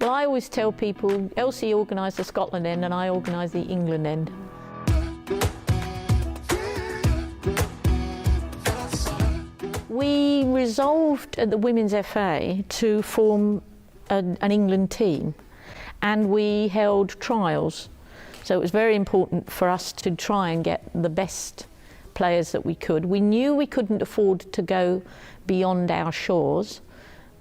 Well, I always tell people, Elsie organised the Scotland end and I organised the England end. We resolved at the Women's FA to form an England team, and we held trials. So it was very important for us to try and get the best players that we could. We knew we couldn't afford to go beyond our shores,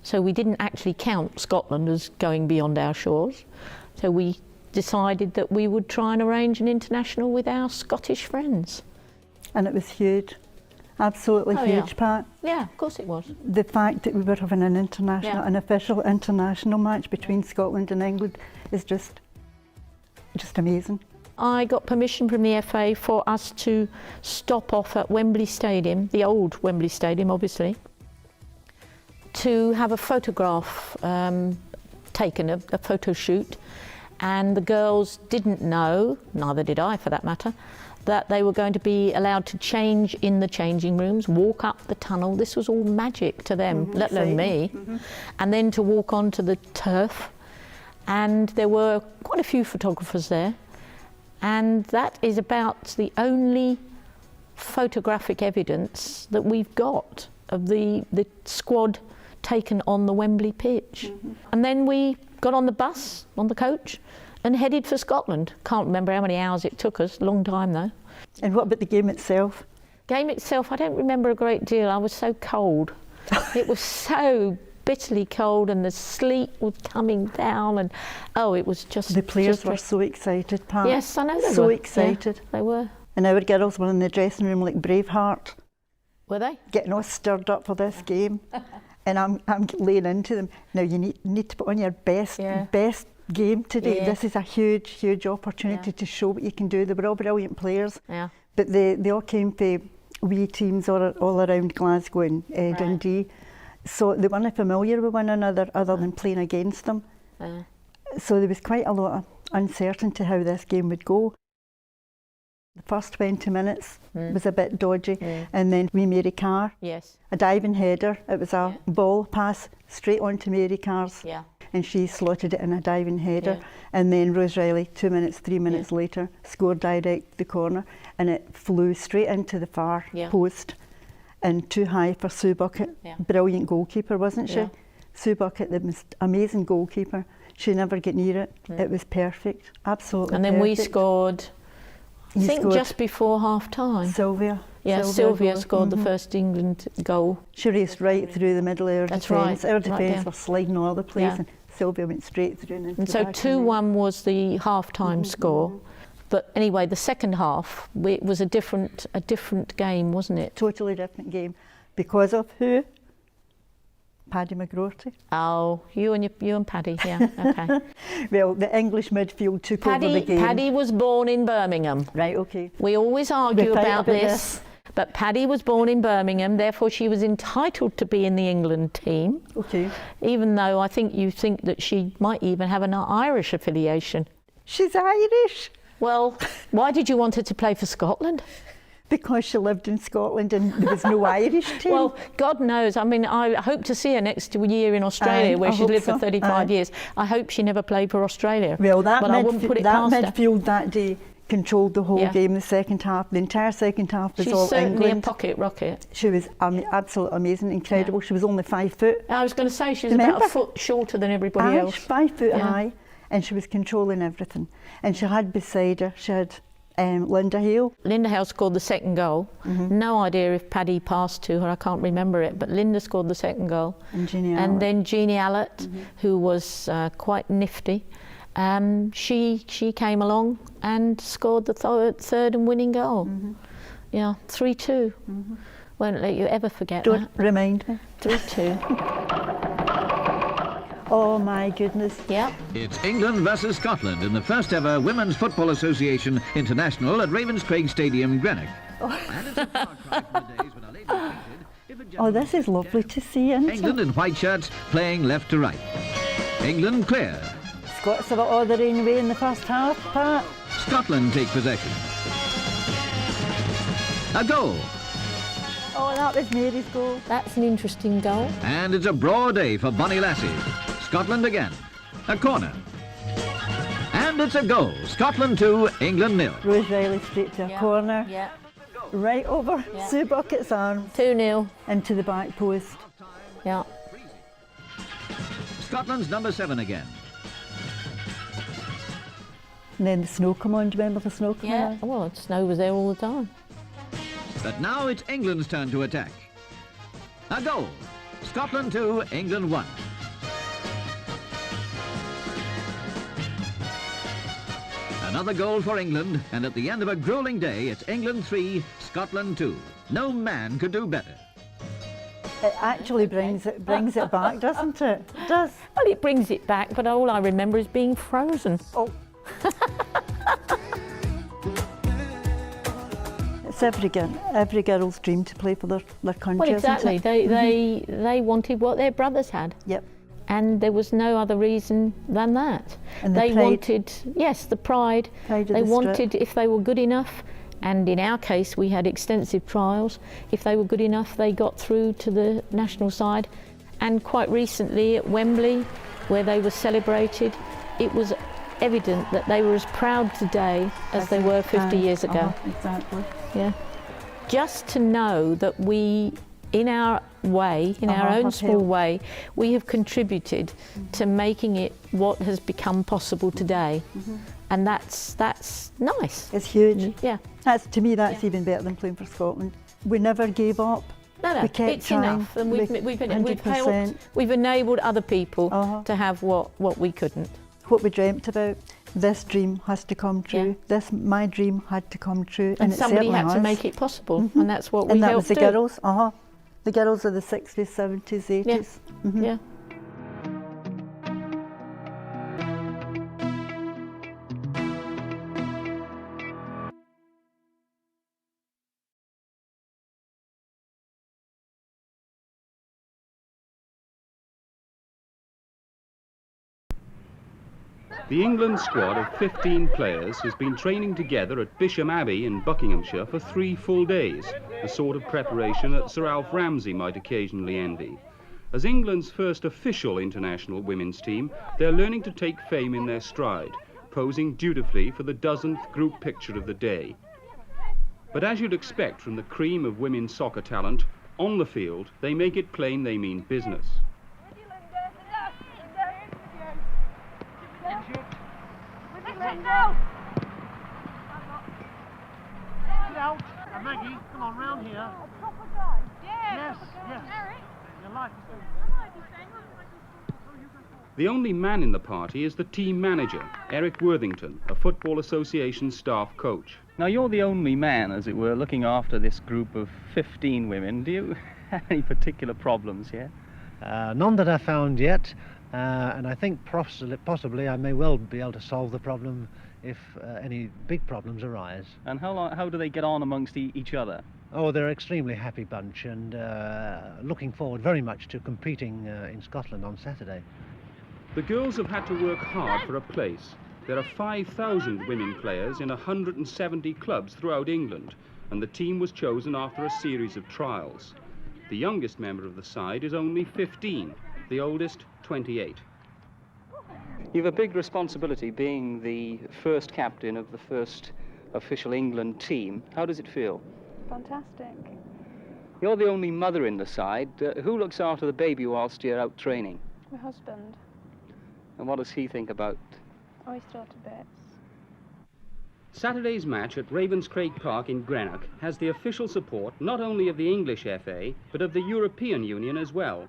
so we didn't actually count Scotland as going beyond our shores. So we decided that we would try and arrange an international with our Scottish friends. And it was huge. Absolutely huge, yeah. Pat. Yeah, of course it was. The fact that we were having an international, Yeah. an official international match between Scotland and England is just amazing. I got permission from the FA for us to stop off at Wembley Stadium, the old Wembley Stadium obviously, to have a photograph taken, a photo shoot, and the girls didn't know, neither did I for that matter, that they were going to be allowed to change in the changing rooms, walk up the tunnel. This was all magic to them, let alone me. And then to walk onto the turf. And there were quite a few photographers there. And that is about the only photographic evidence that we've got of the squad taken on the Wembley pitch. And then we got on the bus, on the coach, and headed for Scotland. Can't remember how many hours it took us, long time though. And what about the game itself? Game itself, I don't remember a great deal. I was so cold. It was so bitterly cold and the sleet was coming down and it was just... The players were so excited, Pat. Yes, I know they were. So excited. Yeah, they were. And our girls were in the dressing room like Braveheart. Were they? Getting all stirred up for this game. And I'm laying into them. Now you need to put on your best game today. Yeah. This is a huge opportunity to show what you can do. They were all brilliant players. Yeah. But they all came from wee teams all around Glasgow and Dundee. So they weren't familiar with one another other than playing against them. So there was quite a lot of uncertainty how this game would go. The first 20 minutes was a bit dodgy, and then Mary Carr, a diving header. It was a ball pass straight onto Mary Carr's, and she slotted it in a diving header. And then Rose Riley, 2 minutes, 3 minutes later, scored direct the corner, and it flew straight into the far post, and too high for Sue Bucket. Brilliant goalkeeper, wasn't she? Sue Bucket, the most amazing goalkeeper. She never got near it. It was perfect, absolutely. And then perfect. we scored. I think just before half time. Sylvia. Yeah, Sylvia scored the first England goal. She raced right through the middle of our defence. Right. Our defence were sliding all over the place, and Sylvia went straight through. And so 2-1 was the half-time score. But anyway, the second half, it was a different game, wasn't it? Totally different game. Because of who? Paddy McGroarty. Oh, you and Paddy, yeah, okay. Well, the English midfield took over the game. Paddy was born in Birmingham. Right, okay. We always argue about this, but Paddy was born in Birmingham, therefore she was entitled to be in the England team. Okay. Even though I think you think that she might even have an Irish affiliation. She's Irish. Well, why did you want her to play for Scotland? Because she lived in Scotland and there was no Irish team. Well, God knows. I mean, I hope to see her next year in Australia, where she's lived for 35 years. I hope she never played for Australia. Well, that midfield that day controlled the whole game, the second half. The entire second half was all England. She's certainly a pocket rocket. She was absolutely amazing, incredible. She was only 5 foot. I was going to say, she was about a foot shorter than everybody else. 5 foot high, and she was controlling everything. And she had beside her, she had Linda Hale. Linda Hale scored the second goal. No idea if Paddy passed to her, I can't remember it, but Linda scored the second goal. And then Jeannie Allett, who was quite nifty, she came along and scored the third and winning goal. Yeah, 3-2. Won't let you ever forget that. Don't remind me. 3-2. Oh my goodness. Yeah. It's England versus Scotland in the first ever Women's Football Association International at Ravenscraig Stadium, Greenock. Oh, this is lovely to see, isn't it? England in white shirts playing left to right. England clear. Scots have it all their own way in the first half, Pat. Scotland take possession. A goal. Oh, that was Mary's goal. That's an interesting goal. And it's a braw day for Bonnie Lassie. Scotland again. A corner. And it's a goal. Scotland 2, England 0. Rose Riley straight to a corner, Yeah. right over Yeah. Sue Bucket's arm 2-0. into the back post. Yeah. Scotland's number 7 again. And then the snow come on. Do you remember the snow coming Yeah. on? Well, snow was there all the time. But now it's England's turn to attack. A goal. Scotland 2, England 1. Another goal for England, and at the end of a grueling day, it's England 3, Scotland 2. No man could do better. It actually brings it back, doesn't it? It does. Well, it brings it back, but all I remember is being frozen. Oh. It's every girl's dream to play for their country. Well, exactly. Isn't it? They wanted what their brothers had. Yep. And there was no other reason than that. And the they pride. wanted, yes, the pride. Pride of They the wanted, strip. if they were good enough, and in our case we had extensive trials, if they were good enough they got through to the national side. And quite recently at Wembley, where they were celebrated, it was evident that they were as proud today as they were 50 years ago. Exactly. Yeah. Just to know that we, in our way, in our own small way, we have contributed to making it what has become possible today. And that's nice. It's huge. Yeah. To me, that's even better than playing for Scotland. We never gave up. No, We kept it's trying. enough. And we've 100%. helped, we've enabled other people to have what we couldn't. What we dreamt about, this dream has to come true. My dream had to come true. And it somebody certainly had to has. make it possible. And that's what we And that helped was the do. girls. The girls of the 60s, 70s, 80s. Yeah. The England squad of 15 players has been training together at Bisham Abbey in Buckinghamshire for 3 full days, the sort of preparation that Sir Alf Ramsey might occasionally envy. As England's first official international women's team, they're learning to take fame in their stride, posing dutifully for the dozenth group picture of the day. But as you'd expect from the cream of women's soccer talent, on the field, they make it plain they mean business. Maggie, come on, round here. Yes, yes. Your life is The only man in the party is the team manager, Eric Worthington, a Football Association staff coach. Now, you're the only man, as it were, looking after this group of 15 women. Do you have any particular problems here? None that I've found yet, and I think possibly I may well be able to solve the problem if any big problems arise. And how do they get on amongst each other? Oh, they're an extremely happy bunch and looking forward very much to competing in Scotland on Saturday. The girls have had to work hard for a place. There are 5,000 women players in 170 clubs throughout England, and the team was chosen after a series of trials. The youngest member of the side is only 15, the oldest 28. You have a big responsibility being the first captain of the first official England team. How does it feel? Fantastic. You're the only mother in the side. Who looks after the baby whilst you're out training? My husband. And what does he think about? Oh, he's still to bits. Saturday's match at Ravenscraig Park in Greenock has the official support not only of the English FA, but of the European Union as well.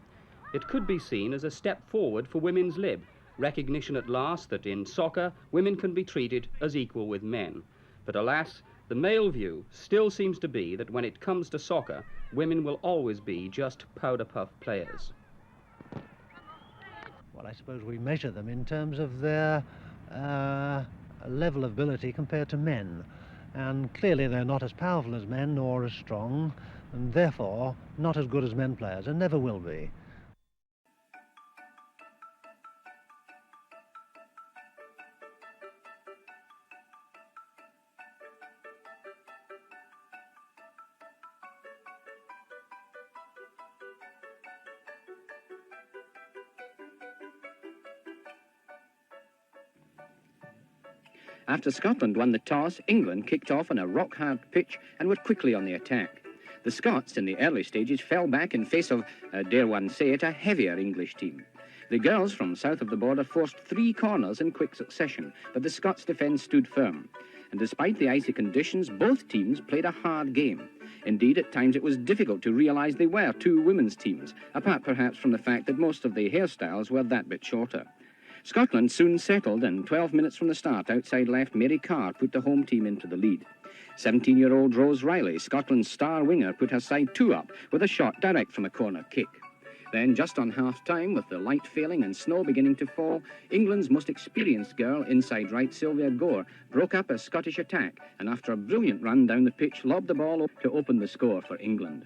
It could be seen as a step forward for women's lib, recognition at last that in soccer, women can be treated as equal with men. But alas, the male view still seems to be that when it comes to soccer, women will always be just powder puff players. Well, I suppose we measure them in terms of their level of ability compared to men. And clearly they're not as powerful as men nor as strong, and therefore not as good as men players, and never will be. After Scotland won the toss, England kicked off on a rock-hard pitch and were quickly on the attack. The Scots, in the early stages, fell back in face of, dare one say it, a heavier English team. The girls from south of the border forced 3 corners in quick succession, but the Scots' defence stood firm. And despite the icy conditions, both teams played a hard game. Indeed, at times it was difficult to realise they were 2 women's teams, apart perhaps from the fact that most of the hairstyles were that bit shorter. Scotland soon settled, and 12 minutes from the start, outside left, Mary Carr put the home team into the lead. 17-year-old Rose Riley, Scotland's star winger, put her side 2 up with a shot direct from a corner kick. Then, just on half-time, with the light failing and snow beginning to fall, England's most experienced girl, inside right, Sylvia Gore, broke up a Scottish attack and, after a brilliant run down the pitch, lobbed the ball up to open the score for England.